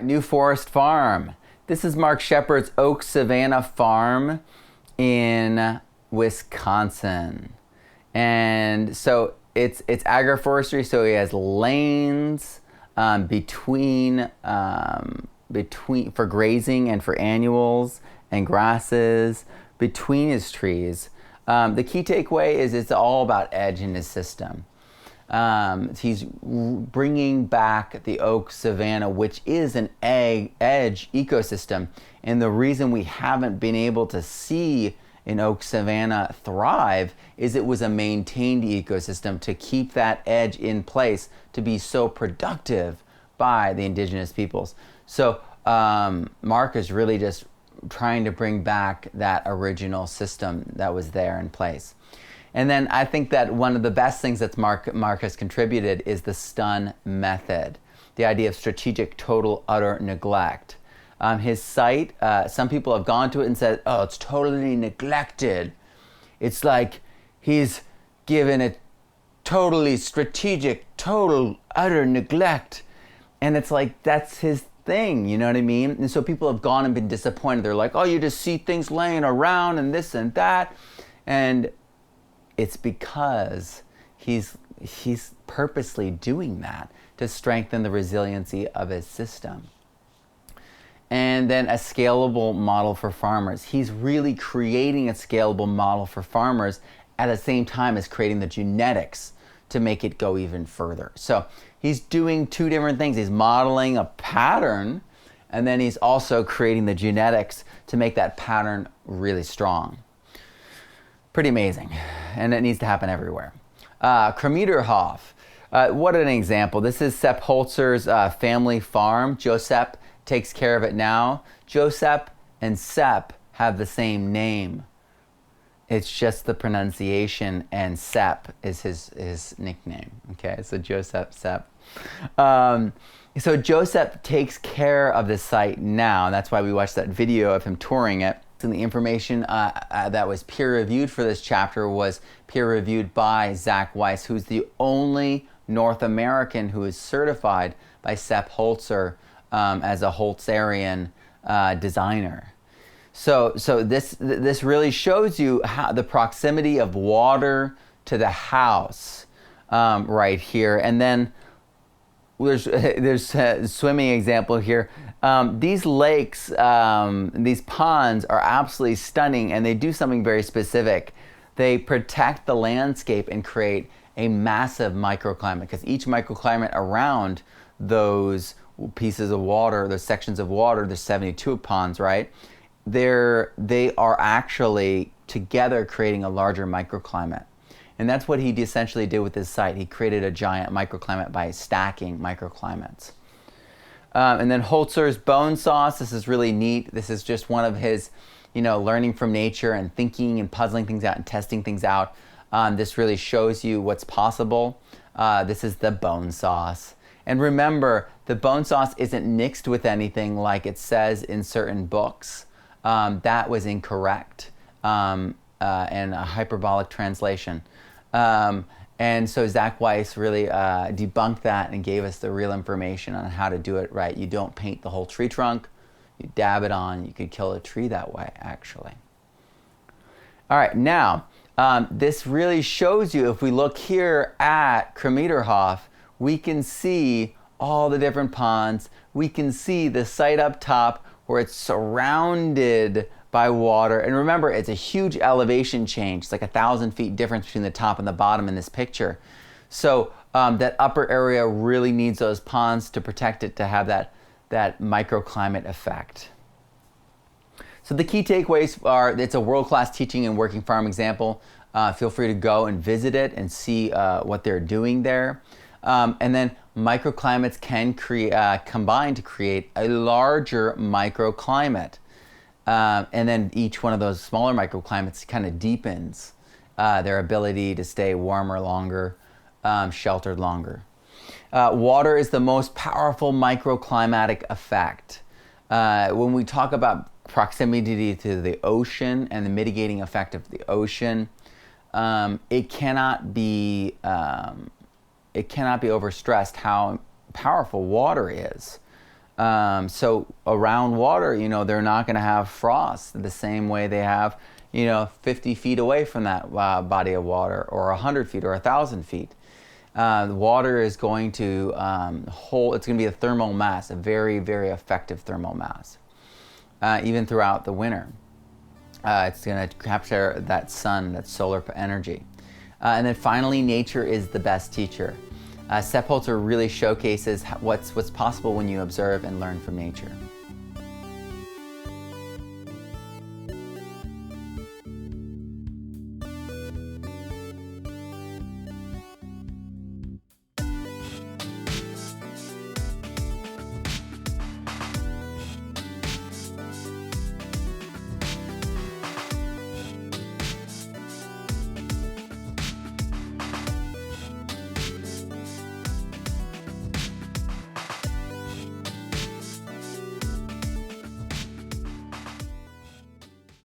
New Forest Farm. This is Mark Shepard's Oak Savanna farm in Wisconsin. And so it's agroforestry, so he has lanes between for grazing and for annuals and grasses between his trees. The key takeaway is it's all about edge in his system. He's bringing back the oak savanna, which is an edge ecosystem. And the reason we haven't been able to see an oak savanna thrive is it was a maintained ecosystem to keep that edge in place to be so productive by the indigenous peoples. So Mark is really just trying to bring back that original system that was there in place. And then I think that one of the best things that Mark has contributed is the STUN method, the idea of strategic total utter neglect. His site, some people have gone to it and said, oh, it's totally neglected. It's like he's given it totally strategic, total utter neglect. And it's like, that's his thing, you know what I mean? And so people have gone and been disappointed. They're like, oh, you just see things laying around and this and that. And it's because he's purposely doing that to strengthen the resiliency of his system. And then a scalable model for farmers. He's really creating a scalable model for farmers at the same time as creating the genetics to make it go even further. So he's doing two different things. He's modeling a pattern, and then he's also creating the genetics to make that pattern really strong. Pretty amazing, and it needs to happen everywhere. Krameterhof, what an example. This is Sepp Holzer's family farm. Joseph takes care of it now. Joseph and Sepp have the same name. It's just the pronunciation, and Sepp is his nickname. Okay, so Joseph, Sepp. So Joseph takes care of the site now, and that's why we watched that video of him touring it. And the information that was peer-reviewed for this chapter was peer-reviewed by Zach Weiss, who's the only North American who is certified by Sepp Holzer as a Holzerian designer. So this really shows you how the proximity of water to the house right here. And then there's a swimming example here. These lakes, these ponds are absolutely stunning, and they do something very specific. They protect the landscape and create a massive microclimate, because each microclimate around those pieces of water, those sections of water, there's 72 ponds, right? They are actually together creating a larger microclimate. And that's what he essentially did with his site. He created a giant microclimate by stacking microclimates. And then Holzer's bone sauce, this is really neat. This is just one of his, learning from nature and thinking and puzzling things out and testing things out. This really shows you what's possible. This is the bone sauce. And remember, the bone sauce isn't mixed with anything like it says in certain books. That was incorrect and a hyperbolic translation. And so Zach Weiss really debunked that and gave us the real information on how to do it right. You don't paint the whole tree trunk. You dab it on. You could kill a tree that way, actually. All right, now, this really shows you, if we look here at Krameterhof, we can see all the different ponds. We can see the site up top where it's surrounded by water. And remember, it's a huge elevation change. It's like 1,000 feet difference between the top and the bottom in this picture. So that upper area really needs those ponds to protect it, to have that microclimate effect. So the key takeaways are, it's a world-class teaching and working farm example. Feel free to go and visit it and see what they're doing there. And then microclimates can combine to create a larger microclimate. And then each one of those smaller microclimates kind of deepens their ability to stay warmer longer, sheltered longer. Water is the most powerful microclimatic effect. When we talk about proximity to the ocean and the mitigating effect of the ocean, it cannot be overstressed how powerful water is. So around water, they're not going to have frost the same way they have, 50 feet away from that body of water, or 100 feet or 1,000 feet. The water is going to it's going to be a thermal mass, a very, very effective thermal mass, even throughout the winter. It's going to capture that sun, that solar energy. And then finally, nature is the best teacher. Sepp Holzer really showcases what's possible when you observe and learn from nature.